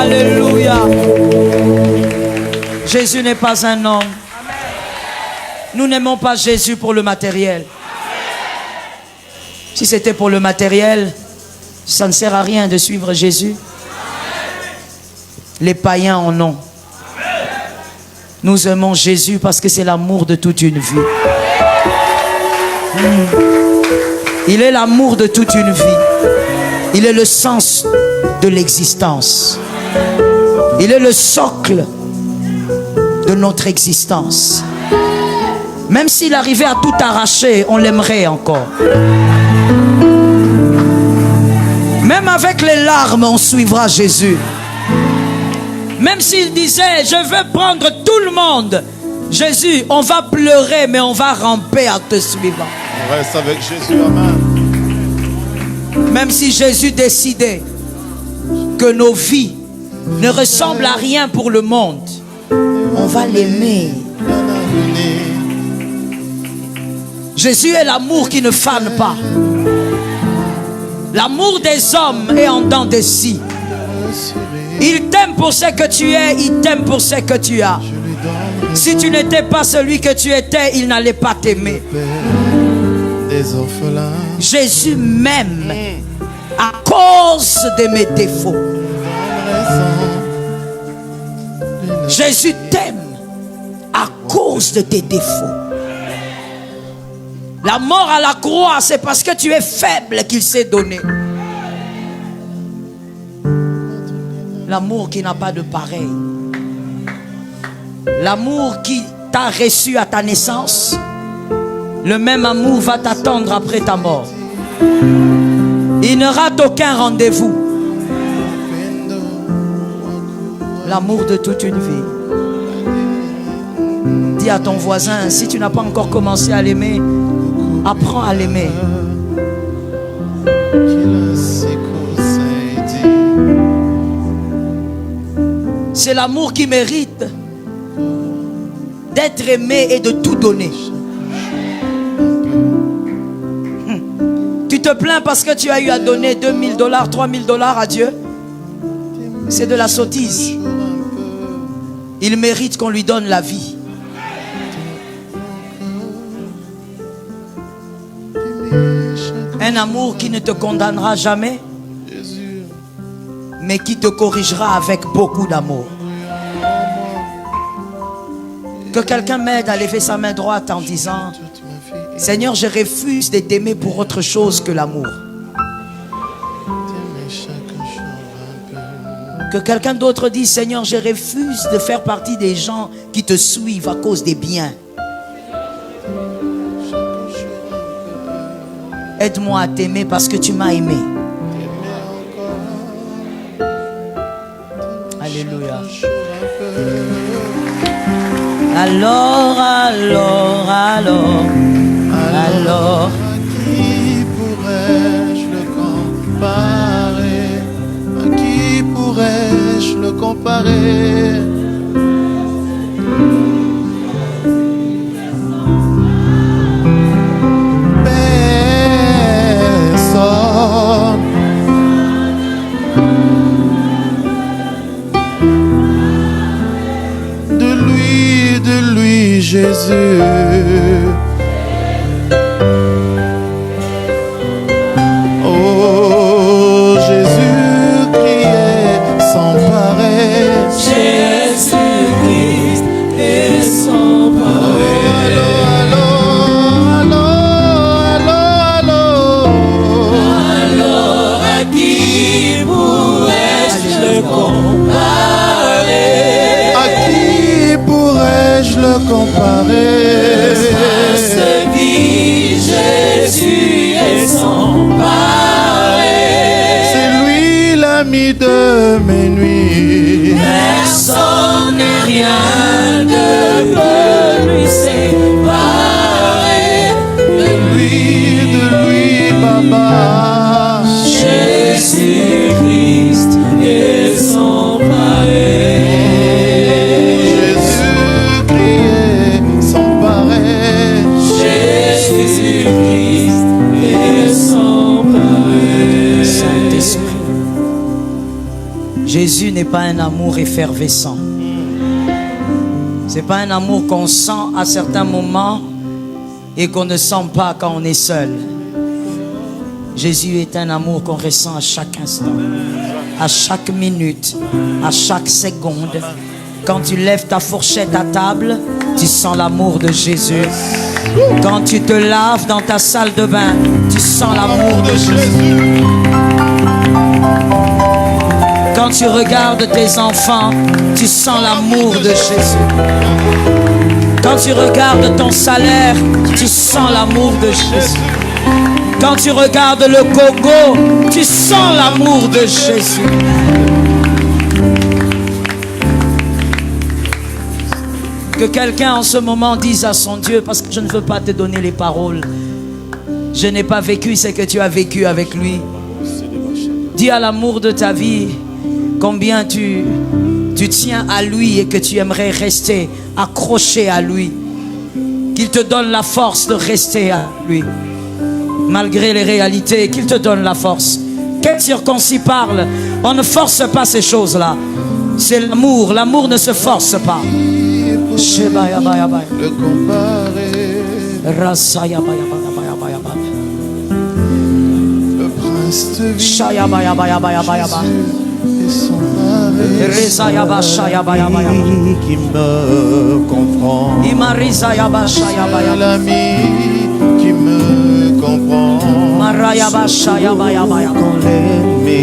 Alléluia. Jésus n'est pas un homme. Nous n'aimons pas Jésus pour le matériel. Si c'était pour le matériel, ça ne sert à rien de suivre Jésus. Les païens en ont. Nous aimons Jésus parce que c'est l'amour de toute une vie. Il est l'amour de toute une vie. Il est le sens de l'existence. Il est le socle de notre existence. Même s'il arrivait à tout arracher, on l'aimerait encore. Même avec les larmes, on suivra Jésus. Même s'il disait, je veux prendre tout le monde. Jésus, on va pleurer, mais on va ramper en te suivant. On reste avec Jésus, amen. Même si Jésus décidait que nos vies ne ressemblent à rien pour le monde, on va l'aimer. Jésus est l'amour qui ne fane pas. L'amour des hommes est en dents de scie. Il t'aime pour ce que tu es, il t'aime pour ce que tu as. Si tu n'étais pas celui que tu étais, il n'allait pas t'aimer. Jésus m'aime à cause de mes défauts. Jésus t'aime à cause de tes défauts. La mort à la croix, c'est parce que tu es faible qu'il s'est donné. L'amour qui n'a pas de pareil. L'amour qui t'a reçu à ta naissance, le même amour va t'attendre après ta mort. Il ne rate aucun rendez-vous. L'amour de toute une vie. Dis à ton voisin, si tu n'as pas encore commencé à l'aimer, apprends à l'aimer. C'est l'amour qui mérite d'être aimé et de tout donner. Tu te plains parce que tu as eu à donner $2000, $3000 à Dieu. C'est de la sottise. Il mérite qu'on lui donne la vie. Un amour qui ne te condamnera jamais, mais qui te corrigera avec beaucoup d'amour. Que quelqu'un m'aide à lever sa main droite en disant, Seigneur, je refuse de t'aimer pour autre chose que l'amour. Que quelqu'un d'autre dise, Seigneur, je refuse de faire partie des gens qui te suivent à cause des biens. Aide-moi à t'aimer parce que tu m'as aimé. Alléluia. Alors. À qui pourrais-je le comparer? À qui pourrais-je le comparer? Personne. De lui, Jésus. Oh, Jésus criait sans pareil. Jésus-Christ est sans pareil. Alors à qui pourrais-je le comparer? À qui pourrais-je le comparer? Parce que Jésus est sans pareil. C'est lui l'ami de mes nuits. Personne et rien ne peut lui séparer de lui, Baba. Jésus-Christ est sans pareil. Jésus criait sans pareil. Jésus-Christ est sans pareil. Saint-Esprit. Jésus Jésus n'est pas un amour effervescent. C'est pas un amour qu'on sent à certains moments et qu'on ne sent pas quand on est seul. Jésus est un amour qu'on ressent à chaque instant, à chaque minute, à chaque seconde. Quand tu lèves ta fourchette à table, tu sens l'amour de Jésus. Quand tu te laves dans ta salle de bain, tu sens l'amour de Jésus. Quand tu regardes tes enfants, tu sens l'amour de Jésus. Quand tu regardes ton salaire, tu sens l'amour de Jésus. Quand tu regardes le Congo, tu sens l'amour de Jésus. Que quelqu'un en ce moment dise à son Dieu, parce que je ne veux pas te donner les paroles. Je n'ai pas vécu ce que tu as vécu avec lui. Dis à l'amour de ta vie combien tu tiens à lui et que tu aimerais rester accroché à lui. Qu'il te donne la force de rester à lui. Malgré les réalités, qu'il te donne la force. Quel circoncis parle. On ne force pas ces choses-là. C'est l'amour. L'amour ne se force pas. Le comparer. Le prince de vie. Et son qui me comprend. L'ami qui me comprend. Quand l'ennemi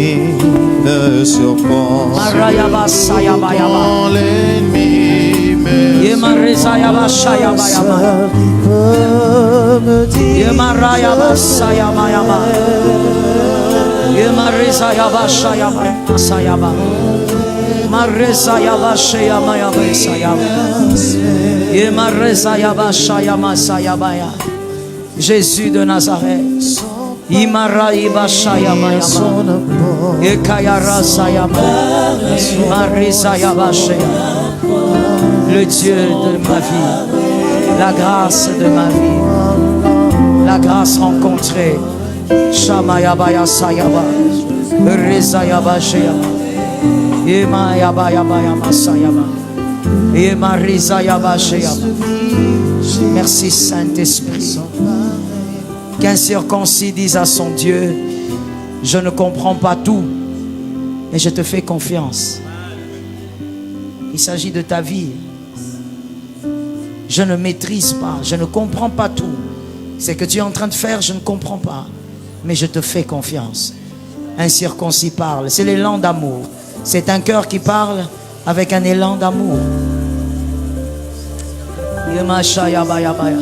me surprend. Quand l'ennemi me Jésus de Nazareth. Le Dieu de ma vie, la grâce de ma vie, la grâce rencontrée. Shamayabaya Sayaba, Rezayaba Shayaba, Emayabaya Masayaba, Emarizayaba Shayaba. Merci Saint-Esprit. Qu'un circoncis dise à son Dieu, je ne comprends pas tout, mais je te fais confiance. Il s'agit de ta vie. Je ne maîtrise pas, je ne comprends pas tout. Ce que tu es en train de faire, je ne comprends pas, mais je te fais confiance. Un circoncis parle, c'est l'élan d'amour. C'est un cœur qui parle avec un élan d'amour. Yema Shayaba Yabaya,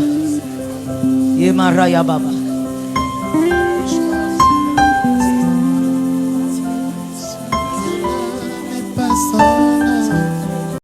Yema Rayababa.